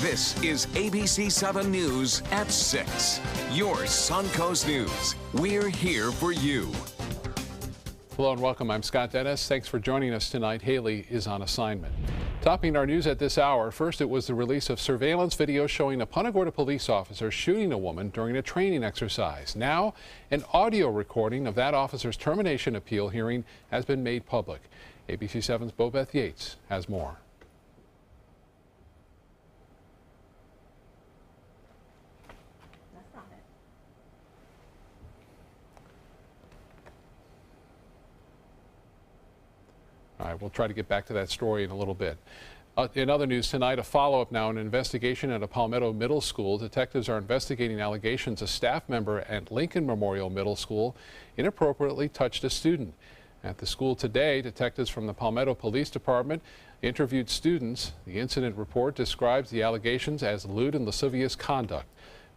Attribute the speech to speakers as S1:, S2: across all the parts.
S1: This is ABC7 News at 6. Your Suncoast News. We're here for you.
S2: Hello and welcome. I'm Scott Dennis. Thanks for joining us tonight. Haley is on assignment. Topping our news at this hour, first it was the release of surveillance video showing a Punta Gorda police officer shooting a woman during a training exercise. Now, an audio recording of that officer's termination appeal hearing has been made public. ABC7's Bobeth Yates has more. All right, we'll try to get back to that story in a little bit. In other news tonight, a follow-up now, an investigation at a Palmetto Middle School. Detectives are investigating allegations a staff member at Lincoln Memorial Middle School inappropriately touched a student. At the school today, detectives from the Palmetto Police Department interviewed students. The incident report describes the allegations as lewd and lascivious conduct.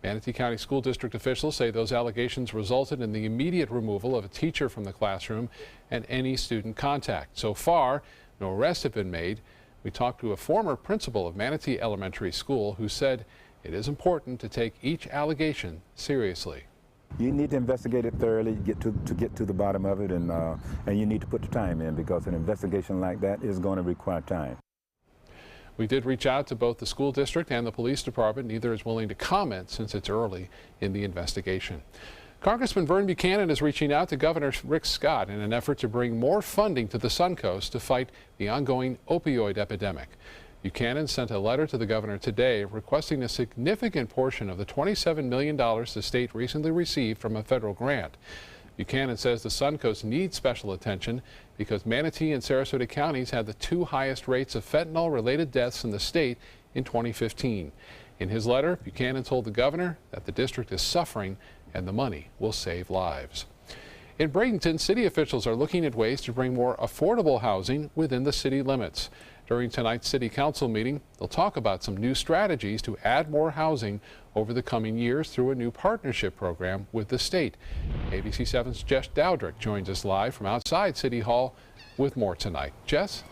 S2: Manatee County School District officials say those allegations resulted in the immediate removal of a teacher from the classroom and any student contact. So far, no arrests have been made. We talked to a former principal of Manatee Elementary School who said it is important to take each allegation seriously.
S3: You need to investigate it thoroughly, get to the bottom of it, and you need to put the time in, because an investigation like that is going to require time.
S2: We did reach out to both the school district and the police department. Neither is willing to comment since it's early in the investigation. Congressman Vern Buchanan is reaching out to Governor Rick Scott in an effort to bring more funding to the Suncoast to fight the ongoing opioid epidemic. Buchanan sent a letter to the governor today requesting a significant portion of the $27 million the state recently received from a federal grant. Buchanan says the Suncoast needs special attention because Manatee and Sarasota counties had the two highest rates of fentanyl-related deaths in the state in 2015. In his letter, Buchanan told the governor that the district is suffering and the money will save lives. In Bradenton, city officials are looking at ways to bring more affordable housing within the city limits. During tonight's city council meeting, they'll talk about some new strategies to add more housing over the coming years through a new partnership program with the state. ABC7's Jess Dowdrick joins us live from outside City Hall with more tonight. Jess?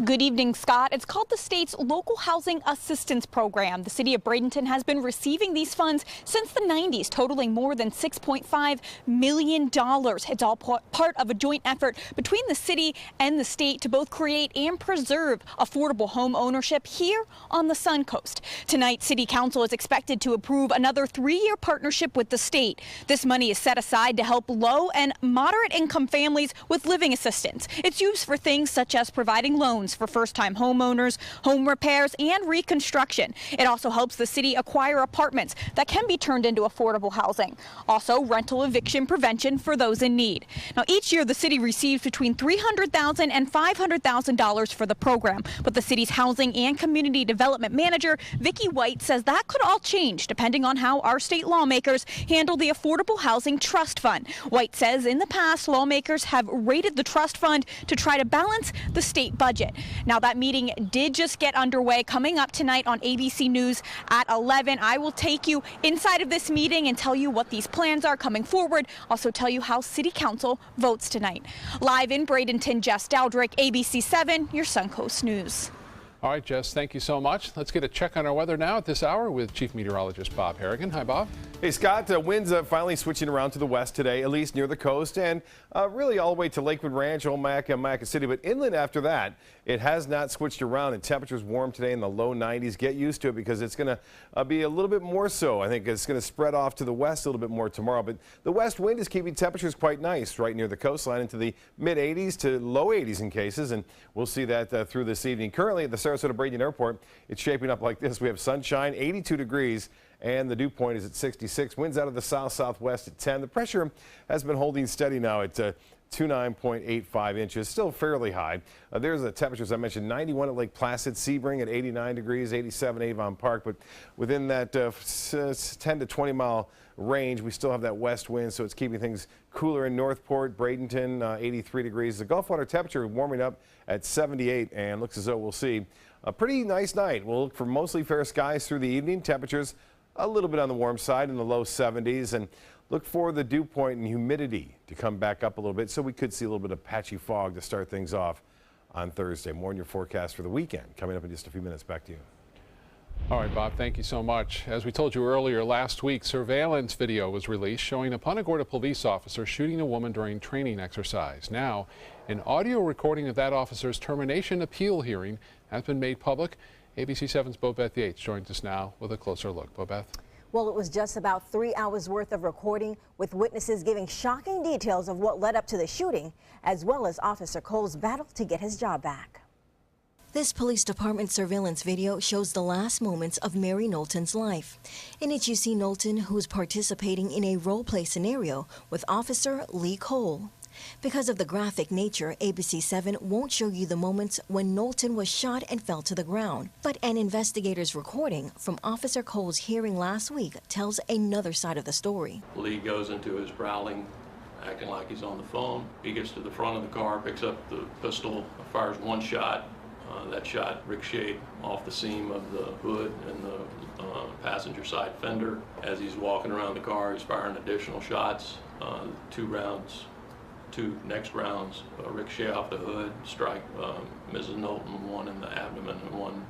S4: Good evening, Scott. It's called the state's Local Housing Assistance Program. The city of Bradenton has been receiving these funds since the 90s, totaling more than $6.5 million. It's all part of a joint effort between the city and the state to both create and preserve affordable home ownership here on the Suncoast. Tonight, City Council is expected to approve another 3-year partnership with the state. This money is set aside to help low and moderate income families with living assistance. It's used for things such as providing loans for first-time homeowners, home repairs, and reconstruction. It also helps the city acquire apartments that can be turned into affordable housing. Also, rental eviction prevention for those in need. Now, each year the city receives between $300,000 and $500,000 for the program, but the city's housing and community development manager, Vicki White, says that could all change depending on how our state lawmakers handle the Affordable Housing Trust Fund. White says in the past, lawmakers have raided the trust fund to try to balance the state budget. Now, that meeting did just get underway. Coming up tonight on ABC News at 11, I will take you inside of this meeting and tell you what these plans are coming forward. Also tell you how City Council votes tonight. Live in Bradenton, Jess Dowdrick, ABC7, your Suncoast News.
S2: All right, Jess, thank you so much. Let's get a check on our weather now at this hour with Chief Meteorologist Bob Harrigan. Hi, Bob.
S5: Hey, Scott. Winds finally switching around to the west today, at least near the coast, and really all the way to Lakewood Ranch, Omak, and Maca City. But inland after that, it has not switched around, and temperatures warm today in the low 90s. Get used to it because it's going to be a little bit more so. I think it's going to spread off to the west a little bit more tomorrow. But the west wind is keeping temperatures quite nice right near the coastline into the mid 80s to low 80s in cases, and we'll see that through this evening. Currently at the Sarasota Bradenton Airport, it's shaping up like this. We have sunshine, 82 degrees. And the dew point is at 66. Winds out of the south-southwest at 10. The pressure has been holding steady now at 29.85 inches, still fairly high. There's the temperatures I mentioned, 91 at Lake Placid, Sebring at 89 degrees, 87 Avon Park. But within that 10 to 20 mile range, we still have that west wind, so it's keeping things cooler in Northport, Bradenton, 83 degrees. The Gulf water temperature warming up at 78, and looks as though we'll see a pretty nice night. We'll look for mostly fair skies through the evening. Temperatures a little bit on the warm side in the low 70s, and look for the dew point and humidity to come back up a little bit, so we could see a little bit of patchy fog to start things off on Thursday. More on your forecast for the weekend coming up in just a few minutes. Back to you.
S2: All right, Bob, thank you so much. As we told you earlier, last week, surveillance video was released showing a Punta Gorda police officer shooting a woman during training exercise. Now, an audio recording of that officer's termination appeal hearing has been made public. ABC7's Bobeth Yates joins us now with a closer look. Bobeth.
S6: Well, it was just about 3 hours worth of recording with witnesses giving shocking details of what led up to the shooting, as well as Officer Cole's battle to get his job back. This police department surveillance video shows the last moments of Mary Knowlton's life. In it, you see Knowlton, who's participating in a role-play scenario with Officer Lee Cole. Because of the graphic nature, ABC7 won't show you the moments when Knowlton was shot and fell to the ground. But an investigator's recording from Officer Cole's hearing last week tells another side of the story.
S7: Lee goes into his growling, acting like he's on the phone. He gets to the front of the car, picks up the pistol, fires one shot. That shot ricocheted off the seam of the hood and the passenger side fender. As he's walking around the car, he's firing additional shots. Two next rounds ricochet off the hood, strike Mrs. Knowlton, one in the abdomen and one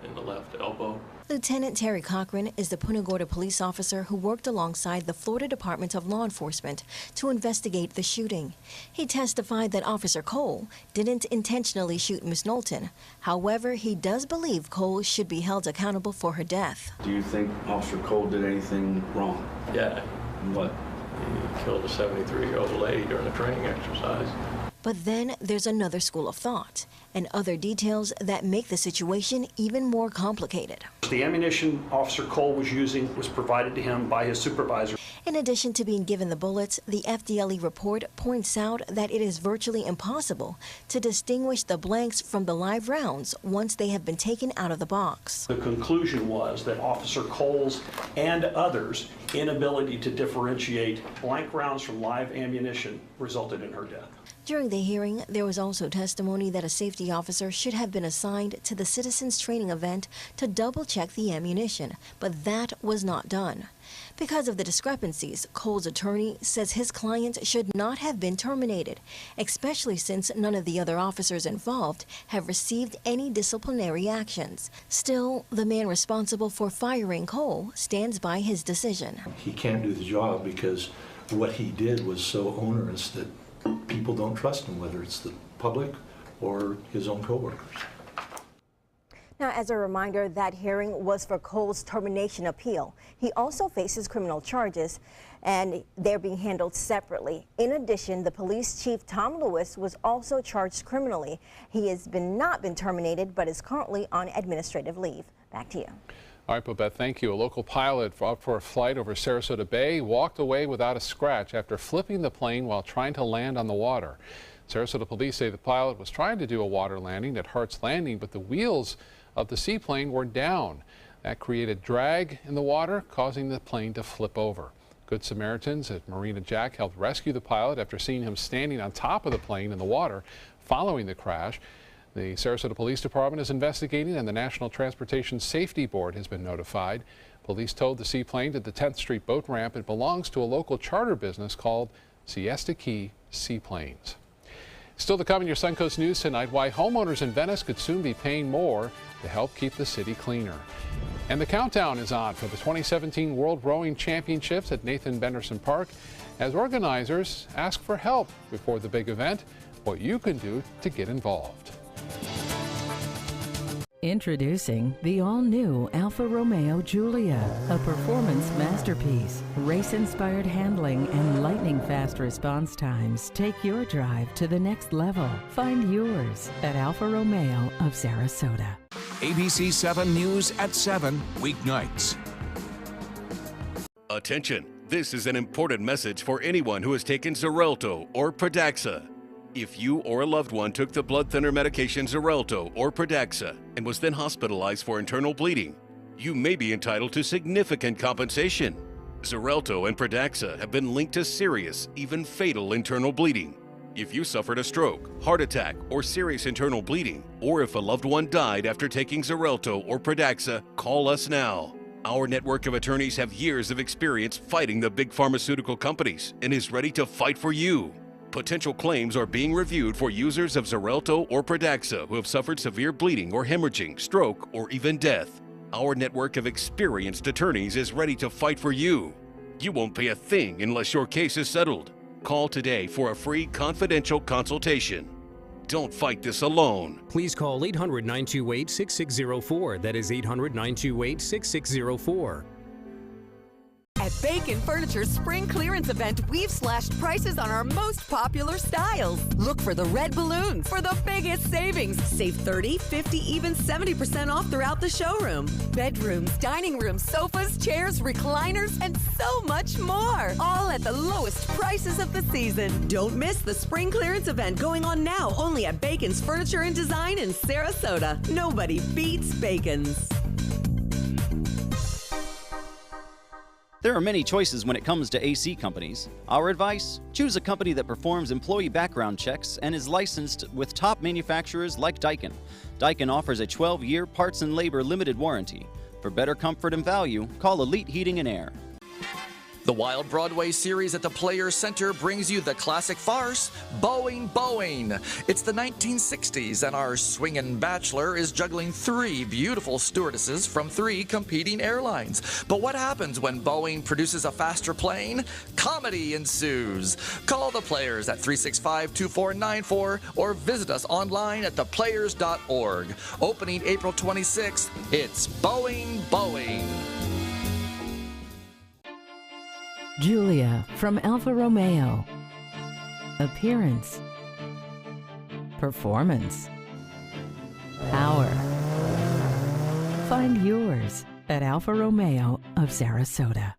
S7: in the left elbow.
S6: Lieutenant Terry Cochran is the Punta Gorda police officer who worked alongside the Florida Department of Law Enforcement to investigate the shooting. He testified that Officer Cole didn't intentionally shoot Miss Knowlton. However, he does believe Cole should be held accountable for her death.
S8: Do you think Officer Cole did anything wrong?
S7: Yeah.
S8: What?
S7: He killed a 73-year-old lady during a training exercise.
S6: But then there's another school of thought and other details that make the situation even more complicated.
S9: The ammunition Officer Cole was using was provided to him by his supervisor.
S6: In addition to being given the bullets, the FDLE report points out that it is virtually impossible to distinguish the blanks from the live rounds once they have been taken out of the box.
S9: The conclusion was that Officer Cole's and others' inability to differentiate blank rounds from live ammunition resulted in her death.
S6: During the hearing, there was also testimony that a safety officer should have been assigned to the citizens training event to double-check the ammunition, but that was not done. Because of the discrepancies, Cole's attorney says his client should not have been terminated, especially since none of the other officers involved have received any disciplinary actions. Still, the man responsible for firing Cole stands by his decision.
S10: He can't do the job because what he did was so onerous that people don't trust him, whether it's the public or his own coworkers.
S6: Now, as a reminder, that hearing was for Cole's termination appeal. He also faces criminal charges, and they're being handled separately. In addition, the police chief, Tom Lewis, was also charged criminally. He has not been terminated, but is currently on administrative leave. Back to you.
S2: All right, Bobeth, thank you. A local pilot up for a flight over Sarasota Bay walked away without a scratch after flipping the plane while trying to land on the water. Sarasota police say the pilot was trying to do a water landing at Hart's Landing, but the wheels of the seaplane were down. That created drag in the water, causing the plane to flip over. Good Samaritans at Marina Jack helped rescue the pilot after seeing him standing on top of the plane in the water following the crash. The Sarasota Police Department is investigating, and the National Transportation Safety Board has been notified. Police towed the seaplane to the 10th Street boat ramp. It belongs to a local charter business called Siesta Key Seaplanes. Still to come in your Suncoast News tonight, why homeowners in Venice could soon be paying more to help keep the city cleaner. And the countdown is on for the 2017 World Rowing Championships at Nathan Benderson Park as organizers ask for help before the big event, what you can do to get involved.
S11: Introducing the all-new Alfa Romeo Giulia, a performance masterpiece. Race-inspired handling and lightning-fast response times take your drive to the next level. Find yours at Alfa Romeo of Sarasota.
S1: ABC7 News at 7 weeknights.
S12: Attention, this is an important message for anyone who has taken Xarelto or Pradaxa. If you or a loved one took the blood thinner medication Xarelto or Pradaxa and was then hospitalized for internal bleeding, you may be entitled to significant compensation. Xarelto and Pradaxa have been linked to serious, even fatal internal bleeding. If you suffered a stroke, heart attack, or serious internal bleeding, or if a loved one died after taking Xarelto or Pradaxa, call us now. Our network of attorneys have years of experience fighting the big pharmaceutical companies and is ready to fight for you. Potential claims are being reviewed for users of Xarelto or Pradaxa who have suffered severe bleeding or hemorrhaging, stroke, or even death. Our network of experienced attorneys is ready to fight for you. You won't pay a thing unless your case is settled. Call today for a free confidential consultation. Don't fight this alone.
S13: Please call 800-928-6604. That is 800-928-6604.
S14: At Bacon Furniture's spring clearance event, we've slashed prices on our most popular styles. Look for the red balloons for the biggest savings. Save 30, 50, even 70% off throughout the showroom. Bedrooms, dining rooms, sofas, chairs, recliners, and so much more. All at the lowest prices of the season. Don't miss the spring clearance event going on now only at Bacon's Furniture and Design in Sarasota. Nobody beats Bacon's.
S15: There are many choices when it comes to AC companies. Our advice? Choose a company that performs employee background checks and is licensed with top manufacturers like Daikin. Daikin offers a 12-year parts and labor limited warranty. For better comfort and value, call Elite Heating and Air.
S16: The Wild Broadway series at the Players Center brings you the classic farce, Boeing, Boeing. It's the 1960s, and our swingin' bachelor is juggling 3 beautiful stewardesses from 3 competing airlines. But what happens when Boeing produces a faster plane? Comedy ensues. Call the Players at 365-2494 or visit us online at theplayers.org. Opening April 26th, it's Boeing, Boeing.
S11: Julia from Alfa Romeo. Appearance. Performance. Power. Find yours at Alfa Romeo of Sarasota.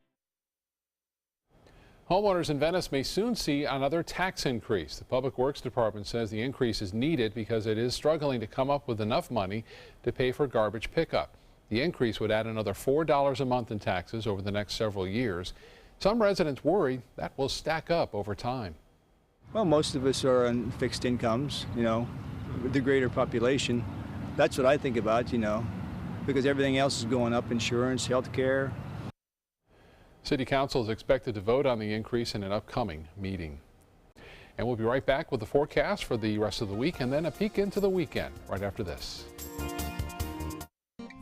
S2: Homeowners in Venice may soon see another tax increase. The Public Works Department says the increase is needed because it is struggling to come up with enough money to pay for garbage pickup. The increase would add another $4 a month in taxes over the next several years. Some residents worry that will stack up over time.
S17: Well, most of us are on fixed incomes, with the greater population. That's what I think about, because everything else is going up, insurance, health care.
S2: City Council is expected to vote on the increase in an upcoming meeting. And we'll be right back with the forecast for the rest of the week and then a peek into the weekend right after this.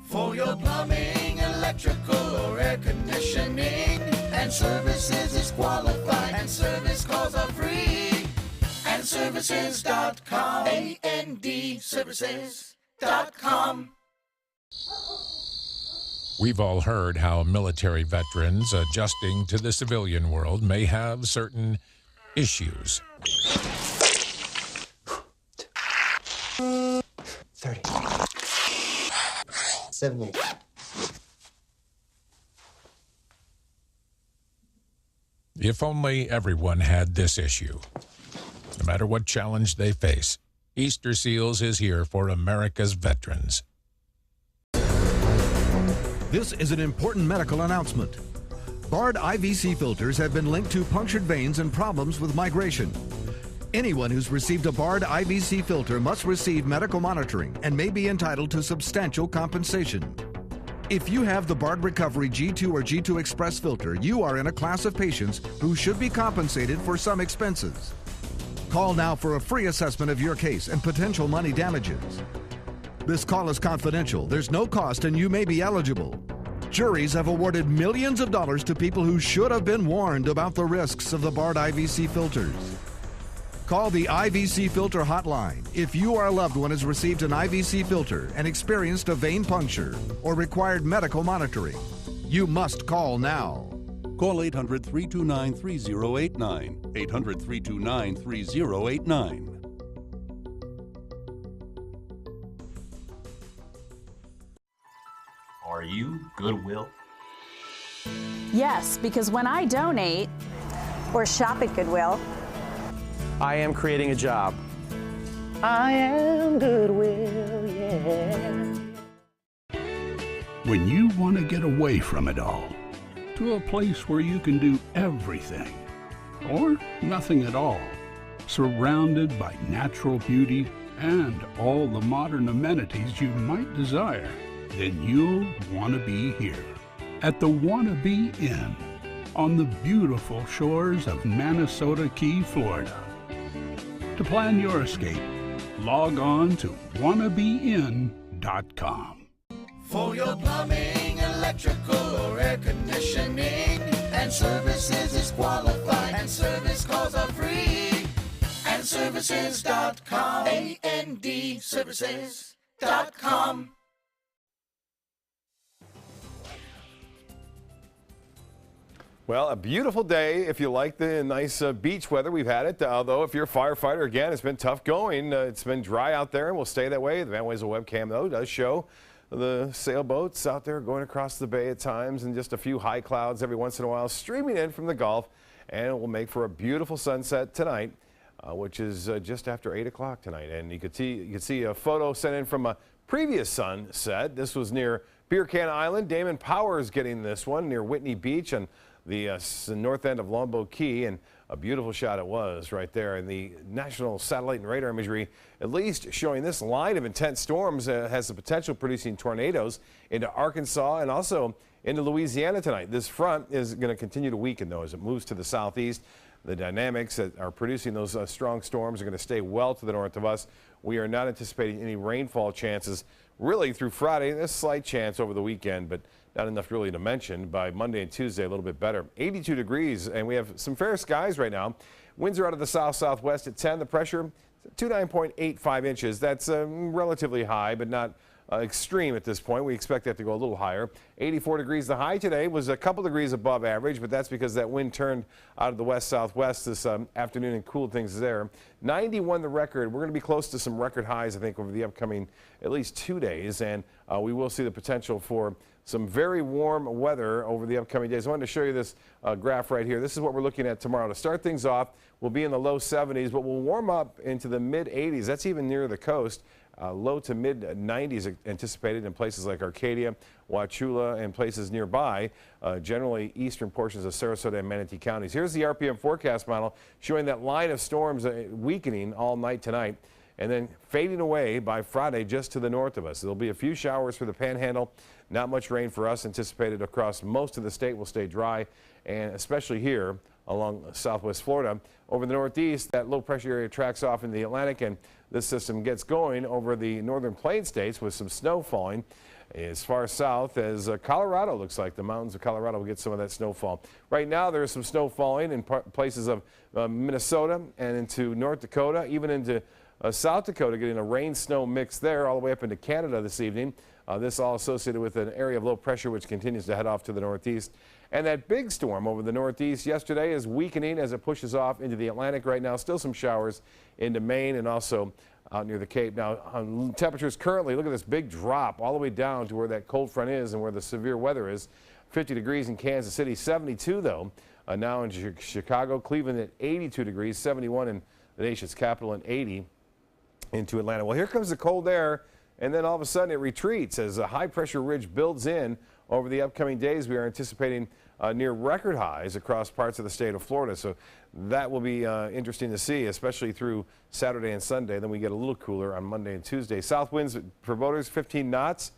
S18: For your plumbing, electrical, or air conditioning, and services is qualified, and service calls are free. And services.com, A-N-D, services.com.
S19: We've all heard how military veterans adjusting to the civilian world may have certain issues.
S20: 30. 70.
S19: If only everyone had this issue. No matter what challenge they face, Easter Seals is here for America's veterans.
S21: This is an important medical announcement. Bard IVC filters have been linked to punctured veins and problems with migration. Anyone who's received a Bard IVC filter must receive medical monitoring and may be entitled to substantial compensation. If you have the Bard Recovery G2 or G2 Express filter, you are in a class of patients who should be compensated for some expenses. Call now for a free assessment of your case and potential money damages. This call is confidential. There's no cost and you may be eligible. Juries have awarded millions of dollars to people who should have been warned about the risks of the Bard IVC filters. Call the IVC Filter Hotline if you or a loved one has received an IVC filter and experienced a vein puncture or required medical monitoring. You must call now.
S22: Call 800-329-3089. 800-329-3089.
S23: Are you Goodwill?
S24: Yes, because when I donate
S6: or shop at Goodwill,
S25: I am creating a job.
S26: I am Goodwill, yeah.
S27: When you want to get away from it all, to a place where you can do everything, or nothing at all, surrounded by natural beauty and all the modern amenities you might desire, then you'll want to be here at the Wannabe Inn on the beautiful shores of Manasota Key, Florida. To plan your escape, log on to wannabein.com.
S18: For your plumbing, electrical, or air conditioning, and services is qualified, and service calls are free. And services.com. A-N-D services.com.
S5: Well, a beautiful day if you like the nice beach weather. We've had it, although if you're a firefighter, again, it's been tough going. It's been dry out there and will stay that way. The Van Wezel webcam, though, does show the sailboats out there going across the bay at times and just a few high clouds every once in a while streaming in from the Gulf. And it will make for a beautiful sunset tonight, which is just after 8 o'clock tonight. And you could see a photo sent in from a previous sunset. This was near Beer Can Island. Damon Powers getting this one near Whitney Beach and the north end of Longboat Key, and a beautiful shot it was right there. And the national satellite and radar imagery, at least showing this line of intense storms, has the potential of producing tornadoes into Arkansas and also into Louisiana tonight. This front is going to continue to weaken, though, as it moves to the southeast. The dynamics that are producing those strong storms are going to stay well to the north of us. We are not anticipating any rainfall chances really through Friday. A slight chance over the weekend, but not enough really to mention. By Monday and Tuesday, a little bit better. 82 degrees, and we have some fair skies right now. Winds are out of the south-southwest at 10. The pressure, 29.85 inches. That's relatively high, but not extreme at this point. We expect that to go a little higher. 84 degrees. The high today was a couple degrees above average, but that's because that wind turned out of the west-southwest this afternoon and cooled things there. 91 the record. We're going to be close to some record highs, I think, over the upcoming at least 2 days, and we will see the potential for some very warm weather over the upcoming days. I wanted to show you this graph right here. This is what we're looking at tomorrow. To start things off, we'll be in the low 70s, but we'll warm up into the mid-80s. That's even near the coast. Low to mid-90s anticipated in places like Arcadia, Wauchula, and places nearby, generally eastern portions of Sarasota and Manatee counties. Here's the RPM forecast model showing that line of storms weakening all night tonight and then fading away by Friday just to the north of us. There'll be a few showers for the Panhandle. Not much rain for us anticipated across most of the state. Will stay dry, and especially here along southwest Florida. Over the northeast, that low pressure area tracks off in the Atlantic, and this system gets going over the northern plain states with some snow falling as far south as Colorado. Looks like the mountains of Colorado will get some of that snowfall. Right now there is some snow falling in places of Minnesota and into North Dakota, even into South Dakota, getting a rain-snow mix there all the way up into Canada this evening. This all associated with an area of low pressure which continues to head off to the northeast. And that big storm over the northeast yesterday is weakening as it pushes off into the Atlantic right now. Still some showers into Maine and also out near the Cape. Now, on temperatures currently, look at this big drop all the way down to where that cold front is and where the severe weather is. 50 degrees in Kansas City, 72 though. Now in Chicago, Cleveland at 82 degrees, 71 in the nation's capital, and 80 into Atlanta. Well, here comes the cold air, and then all of a sudden it retreats as a high pressure ridge builds in over the upcoming days. We are anticipating near record highs across parts of the state of Florida. So that will be interesting to see, especially through Saturday and Sunday. Then we get a little cooler on Monday and Tuesday. South winds for boaters, 15 knots.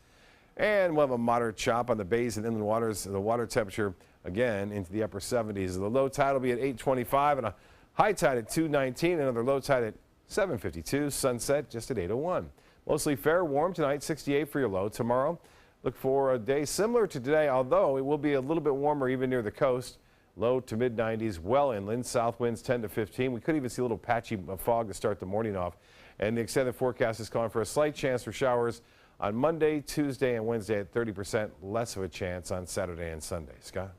S5: And we'll have a moderate chop on the bays and inland waters. The water temperature, again, into the upper 70s. The low tide will be at 8:25 and a high tide at 2:19. Another low tide at 7:52. Sunset just at 8:01. Mostly fair, warm tonight, 68 for your low. Tomorrow, look for a day similar to today, although it will be a little bit warmer even near the coast. Low to mid-90s, well inland. South winds 10 to 15. We could even see a little patchy fog to start the morning off. And the extended forecast is calling for a slight chance for showers on Monday, Tuesday, and Wednesday at 30%. Less of a chance on Saturday and Sunday. Scott?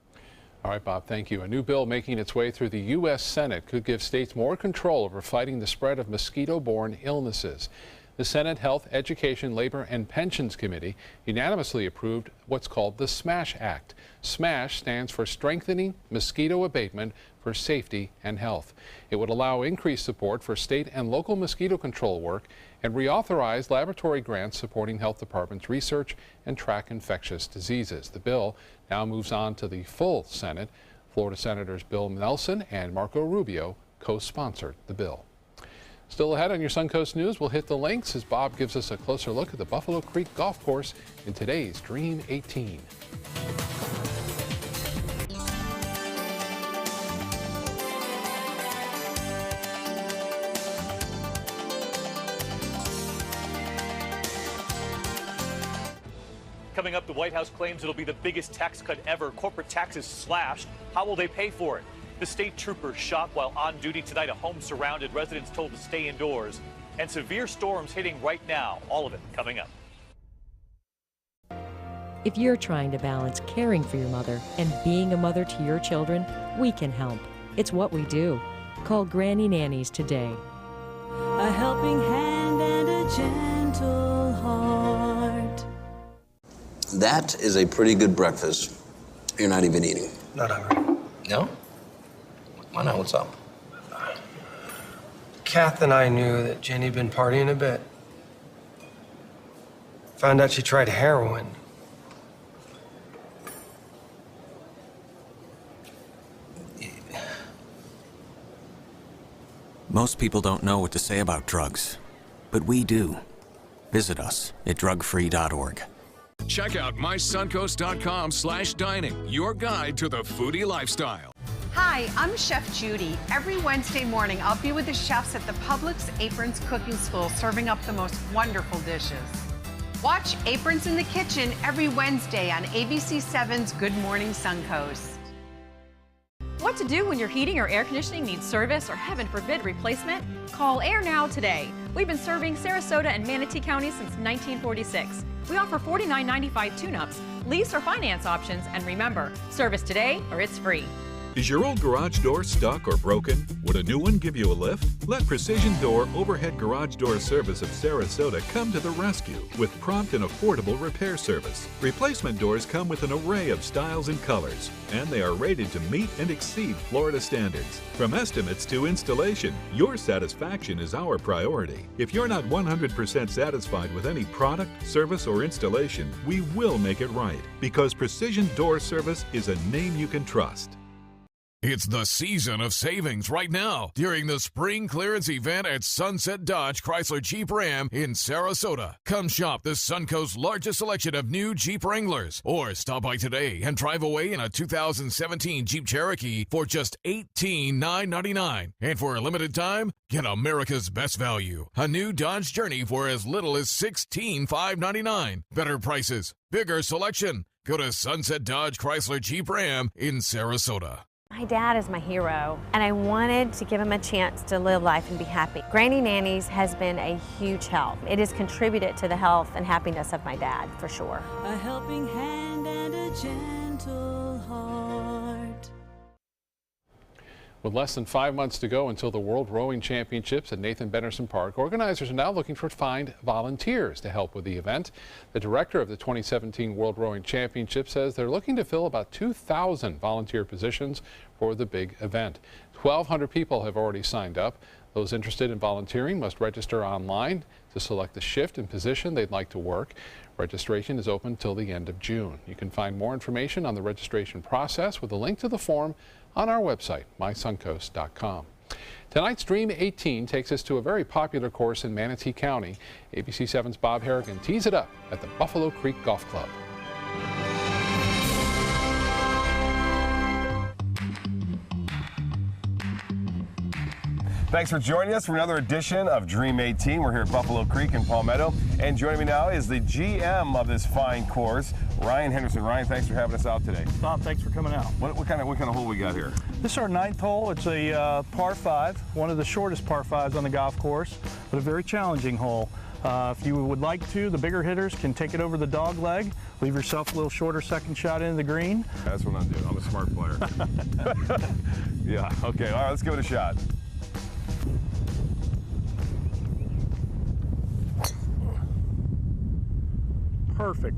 S2: All right, Bob, thank you. A new bill making its way through the U.S. Senate could give states more control over fighting the spread of mosquito-borne illnesses. The Senate Health, Education, Labor, and Pensions Committee unanimously approved what's called the SMASH Act. SMASH stands for Strengthening Mosquito Abatement for Safety and Health. It would allow increased support for state and local mosquito control work and reauthorize laboratory grants supporting health departments' research and track infectious diseases. The bill now moves on to the full Senate. Florida Senators Bill Nelson and Marco Rubio co-sponsored the bill. Still ahead on your Suncoast News, we'll hit the links as Bob gives us a closer look at the Buffalo Creek Golf Course in today's Dream 18.
S3: Coming up, the White House claims it'll be the biggest tax cut ever. Corporate taxes slashed. How will they pay for it? The state troopers shot while on duty tonight. A home surrounded. Residents told to stay indoors. And severe storms hitting right now. All of it coming up.
S4: If you're trying to balance caring for your mother and being a mother to your children, we can help. It's what we do. Call Granny Nannies today.
S13: A helping hand and a gentle heart.
S20: That is a pretty good breakfast. You're not even eating.
S22: Not hungry.
S20: No? Why not? What's up?
S22: Kath and I knew that Jenny'd been partying a bit. Found out she tried heroin.
S23: Most people don't know what to say about drugs, but we do. Visit us at drugfree.org.
S1: Check out mysuncoast.com/dining, your guide to the foodie lifestyle.
S24: Hi, I'm Chef Judy. Every Wednesday morning, I'll be with the chefs at the Publix Aprons Cooking School, serving up the most wonderful dishes. Watch Aprons in the Kitchen every Wednesday on ABC7's Good Morning Suncoast.
S28: What to do when your heating or air conditioning needs service or, heaven forbid, replacement? Call Air Now today. We've been serving Sarasota and Manatee County since 1946. We offer $49.95 tune-ups, lease or finance options, and remember, service today or it's free.
S29: Is your old garage door stuck or broken? Would a new one give you a lift? Let Precision Door Overhead Garage Door Service of Sarasota come to the rescue with prompt and affordable repair service. Replacement doors come with an array of styles and colors, and they are rated to meet and exceed Florida standards. From estimates to installation, your satisfaction is our priority. If you're not 100% satisfied with any product, service, or installation, we will make it right, because Precision Door Service is a name you can trust.
S30: It's the season of savings right now during the spring clearance event at Sunset Dodge Chrysler Jeep Ram in Sarasota. Come shop the Suncoast's largest selection of new Jeep Wranglers, or stop by today and drive away in a 2017 Jeep Cherokee for just $18,999. And for a limited time, get America's best value, a new Dodge Journey for as little as $16,599. Better prices, bigger selection. Go to Sunset Dodge Chrysler Jeep Ram in Sarasota.
S31: My dad is my hero, and I wanted to give him a chance to live life and be happy. Granny Nannies has been a huge help. It has contributed to the health and happiness of my dad, for sure.
S13: A helping hand and a gentle heart.
S2: With less than 5 months to go until the World Rowing Championships at Nathan Benderson Park, organizers are now looking for find volunteers to help with the event. The director of the 2017 World Rowing Championship says they're looking to fill about 2,000 volunteer positions for the big event. 1,200 people have already signed up. Those interested in volunteering must register online to select the shift and position they'd like to work. Registration is open till the end of June. You can find more information on the registration process with a link to the form on our website, mysuncoast.com. Tonight's Dream 18 takes us to a very popular course in Manatee County. ABC7's Bob Harrigan tees it up at the Buffalo Creek Golf Club.
S5: Thanks for joining us for another edition of Dream 18. We're here at Buffalo Creek in Palmetto. And joining me now is the GM of this fine course, Ryan Henderson. Ryan, thanks for having us out today.
S32: Bob, thanks for coming out.
S5: What kind of hole we got here?
S32: This is our 9th hole. It's a par 5, one of the shortest par 5s on the golf course, but a very challenging hole. If you would like to, the bigger hitters can take it over the dog leg, leave yourself a little shorter second shot into the green.
S5: That's what I'm doing. I'm a smart player. Yeah, okay. All right, let's give it a shot.
S32: Perfect.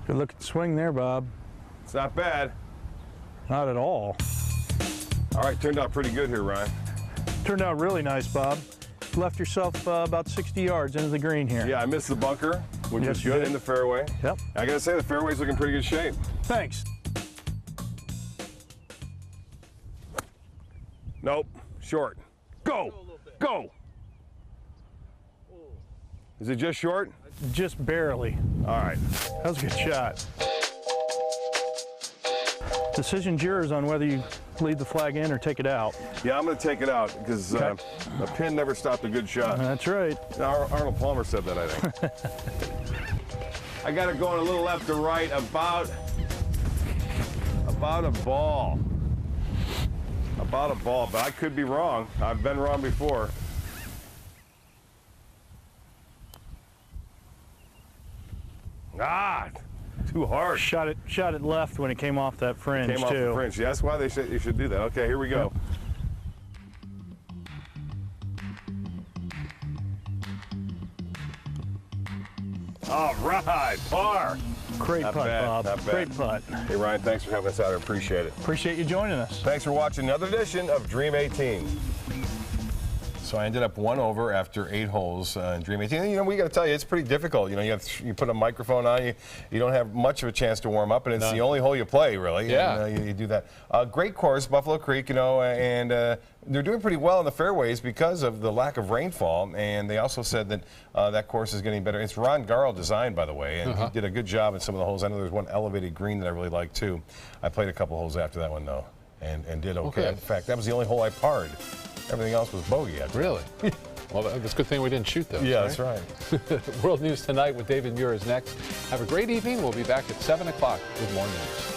S32: Good looking swing there, Bob.
S5: It's not bad.
S32: Not at all.
S5: All right, turned out pretty good here, Ryan.
S32: Turned out really nice, Bob. Left yourself about 60 yards into the green here.
S5: Yeah, I missed the bunker, which was good in the fairway.
S32: Yep.
S5: I gotta say, the fairway's looking pretty good shape.
S32: Thanks.
S5: Nope, short. Go, go. Is it just short?
S32: Just barely.
S5: All right.
S32: That was a good shot. decision's yours on whether you leave the flag in or take it out.
S5: Yeah, I'm going to take it out because a pin never stopped a good shot.
S32: That's right.
S5: Arnold Palmer said that, I think. I got it going a little left to right, about a ball. About a ball, but I could be wrong. I've been wrong before. Ah, too hard.
S32: Shot it left when it came off that fringe,
S5: Came off the fringe. Yeah, that's why you should do that. Okay, here we go. All right, par.
S32: Great putt, Bob.
S5: Not bad.
S32: Great putt.
S5: Hey, Ryan, thanks for having us out. I appreciate it.
S32: Appreciate you joining us.
S5: Thanks for watching another edition of Dream 18. So I ended up 1 over after 8 holes in Dream 18. And, you know, we got to tell you, it's pretty difficult. You know, you put a microphone on, you don't have much of a chance to warm up, and it's the only hole you play, really.
S2: Yeah.
S5: And, you do that. Great course, Buffalo Creek, you know, and they're doing pretty well in the fairways because of the lack of rainfall. And they also said that that course is getting better. It's Ron Garl designed, by the way, and he did a good job in some of the holes. I know there's one elevated green that I really like, too. I played a couple holes after that one, though, and did okay. In fact, that was the only hole I parred. Everything else was bogey.
S2: Really? Well, that's a good thing we didn't shoot those.
S5: Yeah,
S2: right?
S5: That's right.
S2: World News Tonight with David Muir is next. Have a great evening. We'll be back at 7 o'clock with more news.